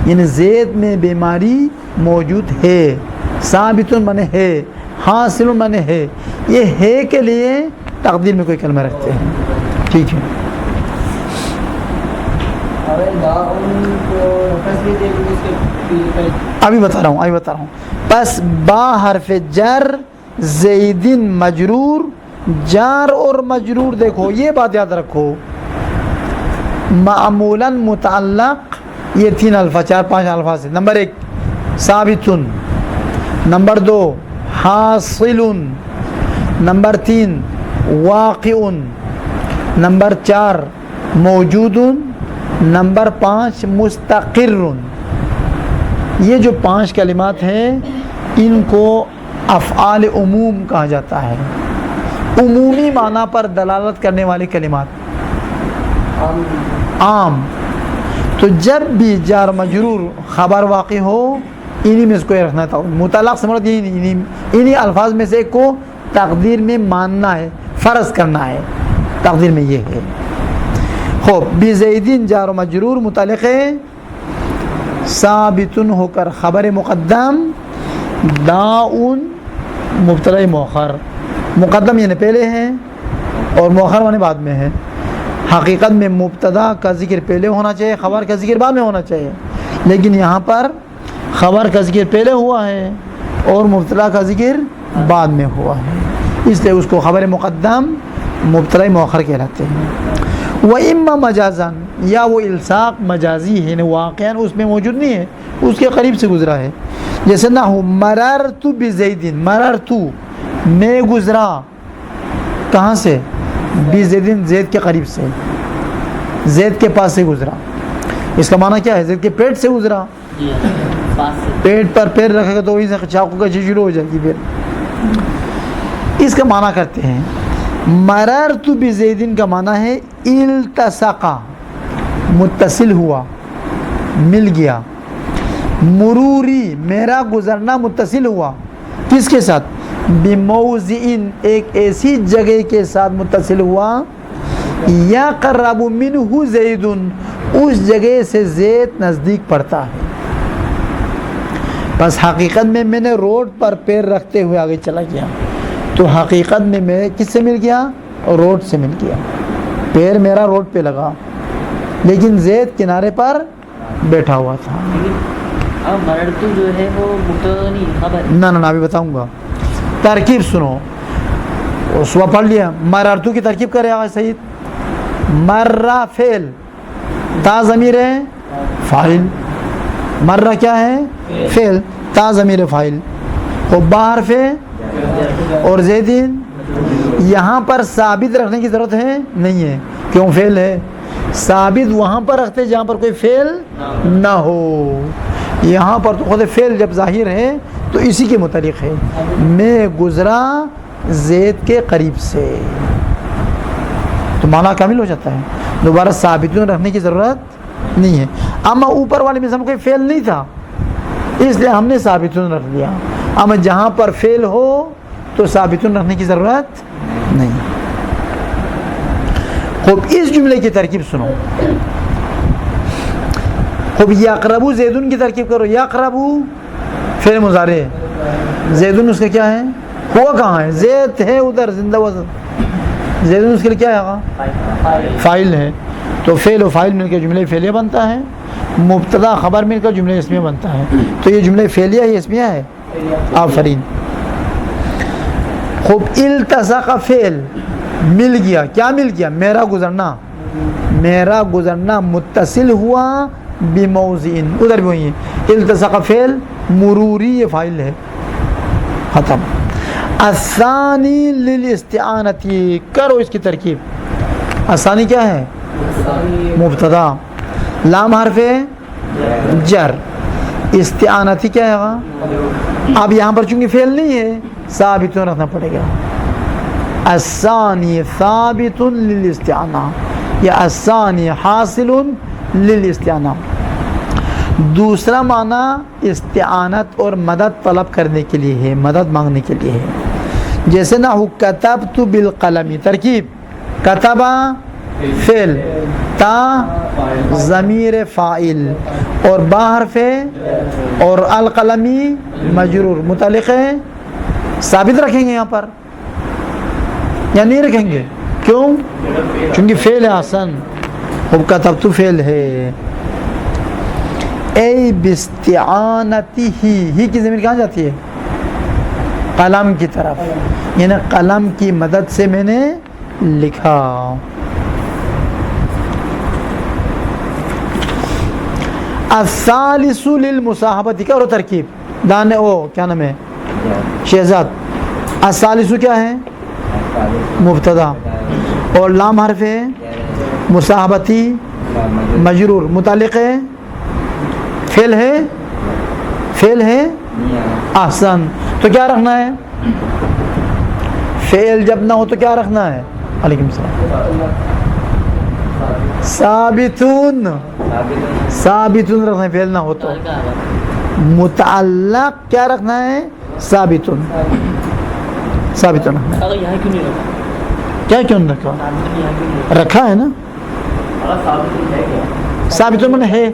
S1: یعنی زید میں بیماری موجود ہے. ثابتن مانے ہے، حاصل مانے ہے. یہ ہے کے لیے تقدیر میں کوئی کلمہ رکھتے ہیں. ٹھیک ہے، ابھی بتا رہا ہوں. پس با حرف جر، زیدن مجرور، جار اور مجرور. دیکھو یہ بات یاد رکھو، معمولاً متعلق یہ تین الفاظ، چار پانچ الفاظ ہیں. نمبر ایک ثابتن، نمبر دو حاصل، نمبر تین واقع، نمبر چار موجود، نمبر پانچ مستقر. یہ جو پانچ کلمات ہیں ان کو افعال عموم کہا جاتا ہے. عمومی معنی پر دلالت کرنے والی کلمات، عام. تو جب بھی جار مجرور خبر واقع ہو انہی میں اس کو یہ رکھنا تھا. متعلق سے مراد یہی انہی الفاظ میں سے ایک کو تقدیر میں ماننا ہے، فرض کرنا ہے. تقدیر میں یہ ہے. خوب، بزیدین جار و مجرور متعلق ہے، ثابتن ہو کر خبر مقدم، داؤن مبتدا مؤخر. مقدم یعنی پہلے ہے اور مؤخر یعنی بعد میں ہے. حقیقت میں مبتدا کا ذکر پہلے ہونا چاہیے، خبر کا ذکر بعد میں ہونا چاہیے، لیکن یہاں پر خبر کا ذکر پہلے ہوا ہے اور مبتدا کا ذکر بعد میں ہوا ہے، اس لیے اس کو خبر مقدم مبتدا مؤخر کہلاتے ہیں. وَإِمَّا مَجَازًا، یا وہ الصاق مجازی ہے، یعنی واقعاً اس میں موجود نہیں ہے، اس کے قریب سے گزرا ہے. جیسے نحو مررت بزیدن، مررت میں گزرا، کہاں سے؟ بزیدن زید کے قریب سے، زید کے پاس سے گزرا. اس کا معنی کیا ہے؟ زید کے پیٹ سے گزرا. پیٹ پر پیر رکھے گا تو وہیں سے چاقو کا چیز شروع ہو جائے گی. پھر اس کا معنی کرتے ہیں مررت بزیدن کا معنی ہے التصقا، متصل ہوا، مل گیا. مروری میرا گزرنا متصل ہوا، کس کے ساتھ؟ بموضع، ایک ایسی جگہ کے ساتھ متصل ہوا یقرب منہ زید، اس جگہ سے زید نزدیک پڑتا ہے. بس حقیقت میں نے روڈ پر پیر رکھتے ہوئے آگے چلا گیا تو حقیقت میں کس سے مل گیا؟ روڈ سے مل گیا. پیر میرا روڈ پہ لگا لیکن زید کنارے پر بیٹھا ہوا تھا.
S2: مررتو جو ہے وہ مبتدا نہیں خبر.
S1: نہ ابھی بتاؤں گا. ترکیب سنو، صبح پڑھ لیا. مررتو کی ترکیب کرے آغا سید. مرہ فعل، تا ضمیر ہے فاعل. مرہ کیا ہے؟ فعل، تا ضمیر فاعل. اور با حرف ہے اور زیدین. یہاں پر ثابت رکھنے کی ضرورت ہے نہیں ہے، کیوں؟ فعل ہے. ثابت وہاں پر رکھتے جہاں پر کوئی فعل نہ ہو. یہاں پر تو خود فعل جب ظاہر ہے تو اسی کے متعلق ہے. میں گزرا زید کے قریب سے، تو معنی کامل ہو جاتا ہے. دوبارہ ثابتون رکھنے کی ضرورت نہیں ہے. اما اوپر والے مثال میں کوئی فعل نہیں تھا اس لیے ہم نے ثابتون رکھ دیا. اما جہاں پر فعل ہو تو ثابتون رکھنے کی ضرورت نہیں. خوب اس جملے کی ترکیب سنو. خوب یقربو زیدون کی ترکیب کرو. یقربو فعل مضارع ہے، زیدون اس کا کیا ہے؟ ہوا کہاں ہے؟ زید ہے ادھر زندہ وزن. زیدون اس کے لیے کیا ہے؟ فاعل ہے. تو فعل و فاعل مل کے جملہ فعلیہ بنتا ہے. مبتدا خبر مل کر جملہ اسمیہ بنتا ہے. تو یہ جملہ فعلیہ ہے، اسمیہ ہے. آفرین. خوب التصق فعل مل گیا. کیا مل گیا؟ میرا گزرنا. میرا گزرنا متصل ہوا بموضعین، ادھر بھی وہی ہے. التصق فعل مروری، یہ فاعل ہے. ختم. الثانی للاستعانتی، کرو اس کی ترکیب. الثانی کیا ہے؟ مبتدا. لام حرف جر. استعانتی کیا ہے؟ اب یہاں پر چونکہ فعل نہیں ہے ثابتون رکھنا پڑے گا. الثانی ثابت للاستعانہ یا الثانی حاصل للاستعانہ. دوسرا معنی استعانت اور مدد طلب کرنے کے لیے ہے، مدد مانگنے کے لیے ہے. جیسے نحو کتبت بالقلم. ترکیب کتبہ فعل، تا ضمیر فاعل اور با حرف اور القلمی مجرور. متعلق ہے ثابت رکھیں گے یہاں پر یا نہیں رکھیں گے؟ کیوں؟ چونکہ فعل ہے حسن. خوب کتبت فعل ہے. ای باستعانتی ہی کی ضمیر کہاں جاتی ہے؟ قلم کی طرف، یعنی قلم کی مدد سے میں نے لکھا. الثالث للمصاحبت، کرو ترکیب. دانے او کیا نام ہے؟ شہزاد. الثالث کیا ہے؟ مبتدا اور لام حرف ہے مصاحبتی مجرور. متعلق ہے فعل ہے، فعل ہے. احسن. تو کیا رکھنا ہے؟ فعل جب نہ ہو تو کیا رکھنا ہے؟ علیکم السلام. ثابتون، ثابتون رکھنا ہے. فعل نہ ہو تو متعلق کیا رکھنا ہے؟ ثابتون. ثابتون رکھنا ہے. کیا کیوں نہیں رکھا؟ رکھا ہے نا. ثابتون معنی ہے،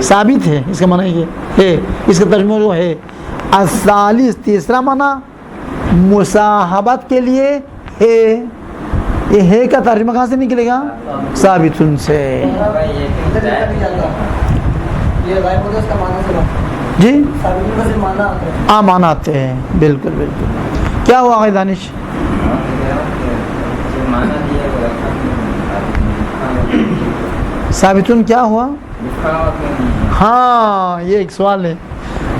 S1: ثابت ہے. اس کا معنی یہ ہے، اس کا ترجمہ جو ہے. الثالث تیسرا معنی مصاحبت کے لیے ہے. یہ ہے کا ترجمہ کہاں سے نکلے گا؟ ثابتن سے. جی ہاں معنی آتے ہیں. بالکل بالکل. کیا ہوا آگے دانش؟ ثابتن کیا ہوا؟ ہاں یہ ایک سوال ہے.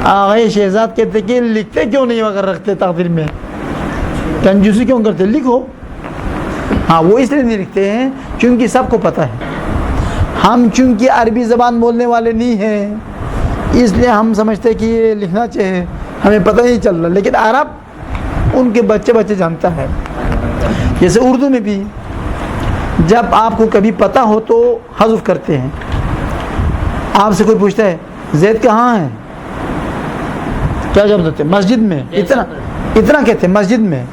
S1: آغا شہزاد کہتے کہ لکھتے کیوں نہیں اگر رکھتے تقدیر میں؟ کنجوسی کیوں کرتے؟ لکھو. ہاں وہ اس لیے نہیں لکھتے ہیں چونکہ سب کو پتہ ہے ہم چونکہ عربی زبان بولنے والے نہیں ہیں، اس لیے ہم سمجھتے کہ یہ لکھنا چاہیے، ہمیں پتہ نہیں چل رہا. لیکن عرب ان کے بچے جانتا ہے. جیسے اردو میں بھی جب آپ کو کبھی پتہ ہو تو حذف کرتے ہیں. آپ سے کوئی پوچھتا ہے زید کہاں ہے، کیا جواب دیتے؟ مسجد میں. اتنا کہتے ہیں مسجد میں.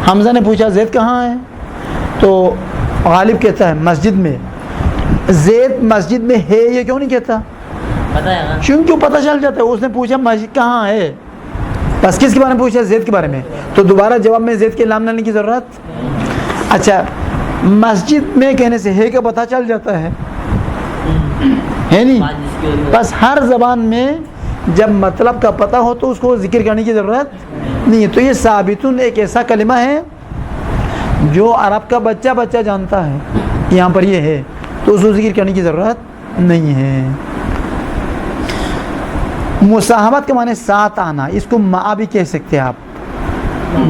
S1: حمزہ نے پوچھا زید کہاں ہے تو غالب کہتا ہے مسجد میں، زید مسجد میں ہے یہ کیوں نہیں کہتا؟
S2: پتہ ہے نا،
S1: کیوں پتہ چل جاتا ہے، اس نے پوچھا مسجد کہاں ہے، بس کس کے بارے میں پوچھا؟ زید کے بارے میں، تو دوبارہ جواب میں زید کے نام لینے کی ضرورت؟ اچھا مسجد میں کہنے سے ہے کہ پتہ چل جاتا ہے نہیں؟ بس ہر زبان میں جب مطلب کا پتہ ہو تو اس کو ذکر کرنے کی ضرورت نہیں ہے. تو یہ ثابتن ایک ایسا کلمہ ہے جو عرب کا بچہ جانتا ہے یہاں پر یہ ہے، تو اس کو ذکر کرنے کی ضرورت نہیں ہے. مصاحبت کے معنی ساتھ آنا، اس کو مع بھی کہہ سکتے ہیں آپ.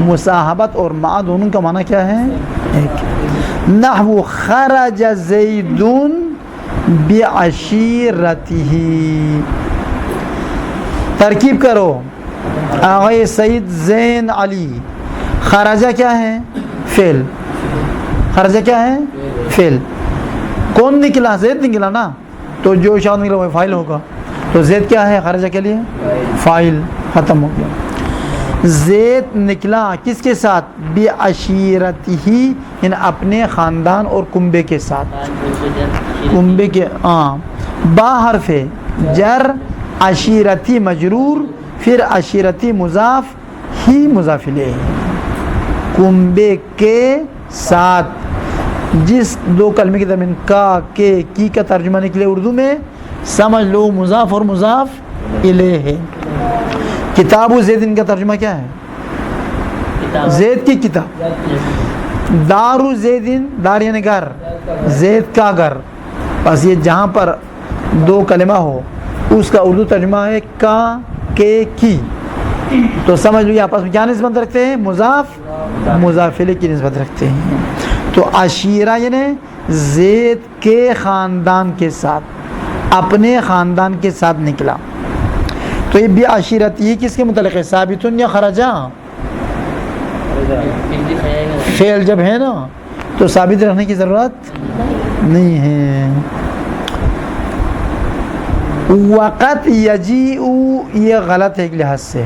S1: مصاحبت اور مع دونوں کا معنی کیا ہے؟ ایک. نحو خرج زید بعشیرتہ، ترکیب کرو. آغای سعید زین علی، خرجہ کیا ہے؟ فعل. خرجہ کیا ہے؟ فعل. کون نکلا؟ زید نکلا نا، تو جو شاید نکلا وہ فاعل ہوگا. تو زید کیا ہے خرجہ کے لیے؟ فاعل. ختم ہو گیا. زید نکلا کس کے ساتھ؟ بعشیرتہ، یعنی اپنے خاندان اور کنبے کے ساتھ. کنبے کے با حرف جر، عشیرتی مجرور، پھر عشیرتی مضاف، ہی مضاف الیہ. کنبے کے ساتھ. جس دو کلمے کے درمیان کا کے کی کا ترجمہ نکلے اردو میں، سمجھ لو مضاف اور مضاف الیہ ہے. کتاب زیدن کا ترجمہ کیا ہے؟ زید کی کتاب. دار زیدن، دار یعنی گھر، زید کا گھر. بس یہ جہاں پر دو کلمہ ہو اس کا اردو ترجمہ ہے کا کے کی. تو سمجھ لو یہ آپس میں کیا نسبت رکھتے ہیں؟ مضاف مضاف الیہ کی نسبت رکھتے ہیں. تو عشیرہ یعنی زید کے خاندان کے ساتھ، اپنے خاندان کے ساتھ نکلا. تو یہ بعشیرتی کس کے متعلق ہے؟ ثابتن یا خرجہ؟ فعل جب ہے نا تو ثابت رکھنے کی ضرورت نہیں ہے. وقت یجیء یہ غلط ہے ایک لحاظ سے،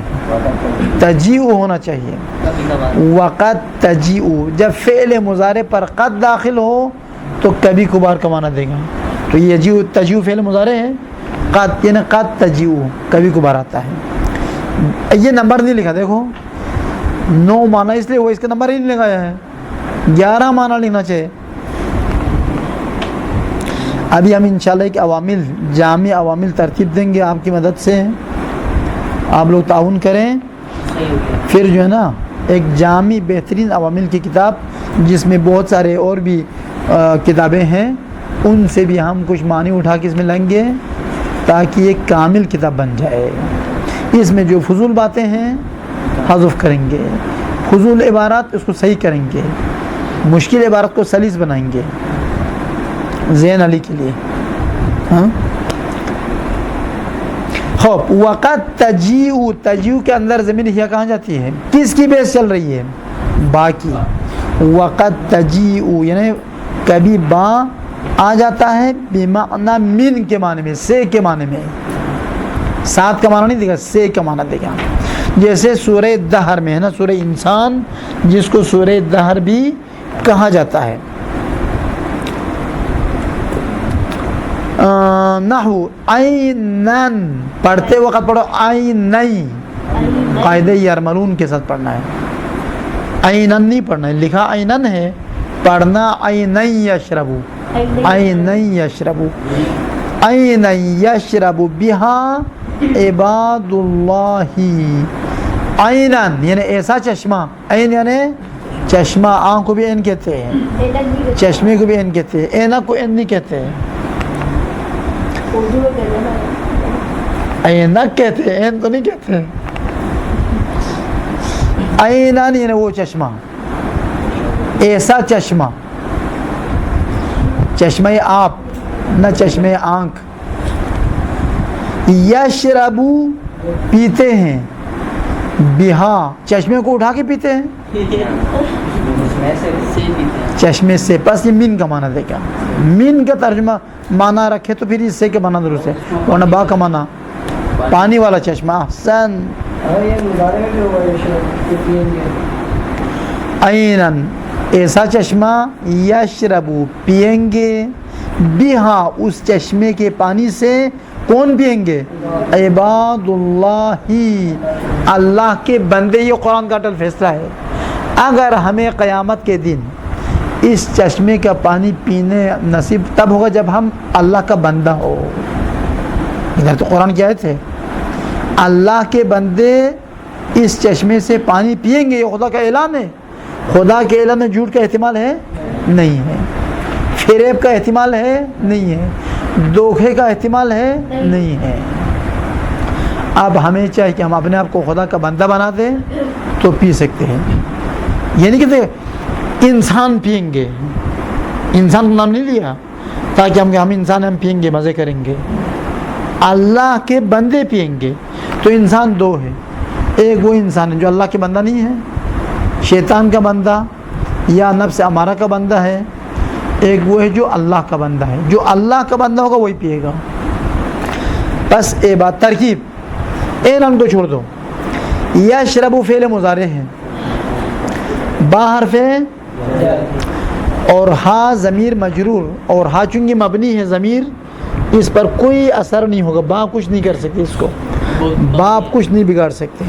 S1: تجیء ہونا چاہیے. وقت تجیء، جب فعل مضارع پر قد داخل ہو تو کبھی کبھار کا معنی دے گا. تو یجیء تجیء فعل مضارع ہے، قد یعنی قد تجیء کبھی کبھار آتا ہے. یہ نمبر نہیں لکھا، دیکھو 9 معنی، اس لیے وہ اس کا نمبر ہی نہیں لگایا ہے. 11 معنی لکھنا چاہیے. ابھی ہم انشاءاللہ ایک عوامل، جامع عوامل ترتیب دیں گے آپ کی مدد سے. آپ لوگ تعاون کریں، پھر جو ہے نا ایک جامع بہترین عوامل کی کتاب جس میں بہت سارے اور بھی کتابیں ہیں، ان سے بھی ہم کچھ معنی اٹھا کے اس میں لیں گے تاکہ ایک کامل کتاب بن جائے. اس میں جو فضول باتیں ہیں حذف کریں گے، فضول عبارات اس کو صحیح کریں گے، مشکل عبارت کو سلیس بنائیں گے زین علی کے لیے. ہاں خوب. وقت تجیء، تجیء کے اندر زمین ہیا کہاں جاتی ہے؟ کس کی بیس چل رہی ہے؟ با کی. وقت تجیء یعنی کبھی با آ جاتا ہے بمعنی من کے معنی میں، سے کے معنی میں. ساتھ کا معنی نہیں دے گا، سے کا معنی دے گا. جیسے سورہ دہر میں ہے نا، سورہ انسان جس کو سورہ دہر بھی کہا جاتا ہے. نحو عینن، پڑھتے وقت پڑھو عینی، قاعدہ یرملون کے ساتھ پڑھنا ہے. عینن نہیں پڑھنا ہے، لکھا عینن ہے، پڑھنا عینی یشربو، عینی یشربو. عینی یشربو بہا عباد اللہ. عینن یعنی ایسا چشمہ، عین یعنی چشمہ، آنکھ کو بھی عین کہتے ہیں، چشمے کو بھی عین کہتے ہیں، اینک کو عین نہیں کہتے ہیں. اینک کہتے ہیں، عین تو نہیں کہتے ہیں. عینن یعنی وہ چشمہ، ایسا چشمہ، چشمہ آپ نہ چشمہ آنکھ. یشربو پیتے ہیں، بہا چشمے کو اٹھا کے پیتے ہیں، چشمے سے. پس یہ من کا معنی دے گا. من کا ترجمہ معنی رکھے تو پھر اس سے کے معنی درست ہے، ورنہ با کا معنی پانی والا چشمہ. احسن. عینن ایسا چشمہ یشربو پئیں گے بہا اس چشمے کے پانی سے کون پئیں گے؟ عباد اللہ اللہ کے بندے. یہ قرآن کا اٹل فیصلہ ہے. اگر ہمیں قیامت کے دن اس چشمے کا پانی پینے نصیب تب ہوگا جب ہم اللہ کا بندہ ہو. ادھر تو قرآن کی آیت ہے اللہ کے بندے اس چشمے سے پانی پئیں گے. یہ خدا کا اعلان ہے. خدا کے اعلان میں جھوٹ کا احتمال ہے نہیں ہے, فریب کا احتمال ہے نہیں ہے, دھوکے کا احتمال ہے نہیں ہے. اب ہمیں چاہیے کہ ہم اپنے آپ کو خدا کا بندہ بنا دیں تو پی سکتے ہیں. یہ نہیں کہتے انسان پئیں گے, انسان کو نام نہیں لیا تاکہ ہم انسان ہم پئیں گے مزے کریں گے. اللہ کے بندے پئیں گے. تو انسان دو ہے, ایک وہ انسان ہے جو اللہ کے بندہ نہیں ہے, شیطان کا بندہ یا نفس امارہ کا بندہ ہے. ایک وہ ہے جو اللہ کا بندہ ہے. جو اللہ کا بندہ ہوگا وہی پیے گا. بس اے بات ترکیب اے نام کو چھوڑ دو. یشربو فعل مضارع ہے, با حرف ہے اور ہا ضمیر مجرور, اور ہا چونکہ مبنی ہے ضمیر اس پر کوئی اثر نہیں ہوگا. با کچھ نہیں کر سکتے, اس کو باپ کچھ نہیں بگاڑ سکتے.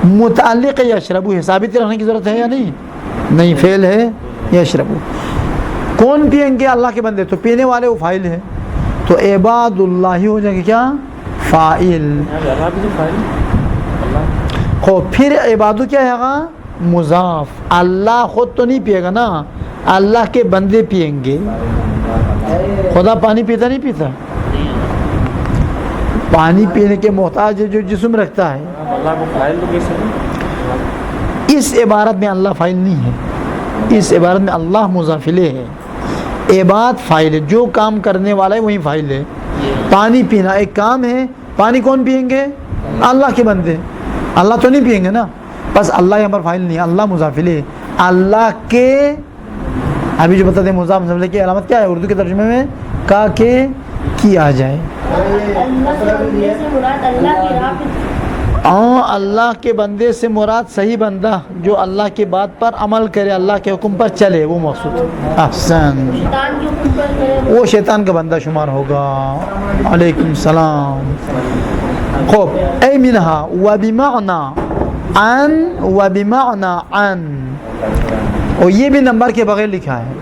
S1: متعلق یشربو ہے, ثابت رہنے کی ضرورت ہے یا نہیں؟ نہیں, فعل ہے یشربو. کون پئیں گے؟ اللہ کے بندے. تو پینے والے وہ فاعل ہے, تو عباد اللہ ہو جائے گا کیا؟ فاعل. خو پھر عبادو کیا ہے گا؟ مضاف. اللہ خود تو نہیں پیے گا نا, اللہ کے بندے پئیں گے. خدا پانی پیتا نہیں پیتا؟ پانی پینے کے محتاج ہے جو جسم رکھتا ہے. اس عبارت میں اللہ فاعل نہیں ہے, اس عبارت میں اللہ مضاف الیہ ہے. عباد فاعل ہے, جو کام کرنے والا ہے وہی فاعل ہے. پانی پینا ایک کام ہے, پانی کون پئیں گے؟ اللہ کے بندے. اللہ تو نہیں پئیں گے نا, بس اللہ یہاں پر فاعل نہیں, اللہ مضاف الیہ. اللہ کے ابھی جو بتا دیں مضاف مضاف کی علامت کیا ہے اردو کے ترجمے میں؟ کا کے کی آ جائے. اللہ کے بندے سے مراد صحیح بندہ جو اللہ کے بات پر عمل کرے, اللہ کے حکم پر چلے, وہ مقصود. احسن, وہ شیطان کا بندہ شمار ہوگا. علیکم السلام. خوب, اے منہا و بمعنی عن و بمعنی عن, اور یہ بھی نمبر کے بغیر لکھا ہے.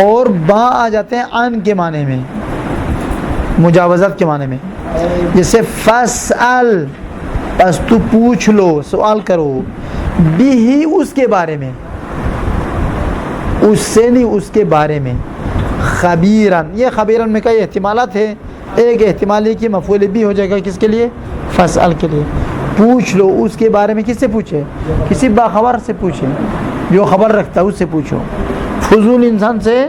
S1: اور با آ جاتے ہیں عن کے معنی میں, مجاوزت کے معنی میں. جیسے فاسأل, پس تو پوچھ لو, سوال کرو, بھی اس کے بارے میں, اس سے نہیں اس کے بارے میں. خبیرن, یہ خبیرن میں کئی احتمالات ہے. ایک احتمال ہے کہ مفعول بھی ہو جائے گا کس کے لیے؟ فاسأل کے لیے. پوچھ لو اس کے بارے میں. کس سے پوچھے؟ کسی باخبر سے پوچھے, جو خبر رکھتا ہے اس سے پوچھو, فضول انسان سے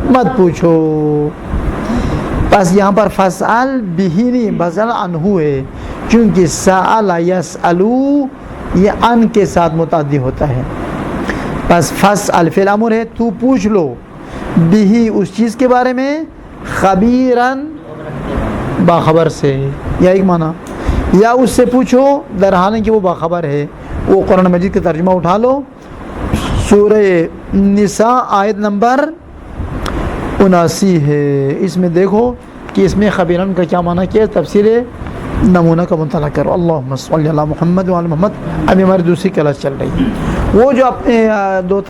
S1: مت پوچھو. بس یہاں پر فاسأل بھی نہیں, بسأل عنہ ہے, کیونکہ سأل یسألو یہ ان کے ساتھ متعدی ہوتا ہے. بس فاسأل فعل امر ہے, تو پوچھ لو, بھی اس چیز کے بارے میں, خبیرن باخبر سے, یا ایک معنی, یا اس سے پوچھو درحالے کہ وہ باخبر ہے. وہ قرآن مجید کا ترجمہ اٹھا لو, سورہ نساء آیت نمبر 79 ہے. اس میں دیکھو کہ اس میں خبیرن کا کیا معنی کیا ہے, تفسیر نمونہ کا مطالعہ کرو. اللہم صلی علی محمد و علی محمد. ابھی ہماری دوسری کلاس چل رہی ہے. وہ جو اپنے دو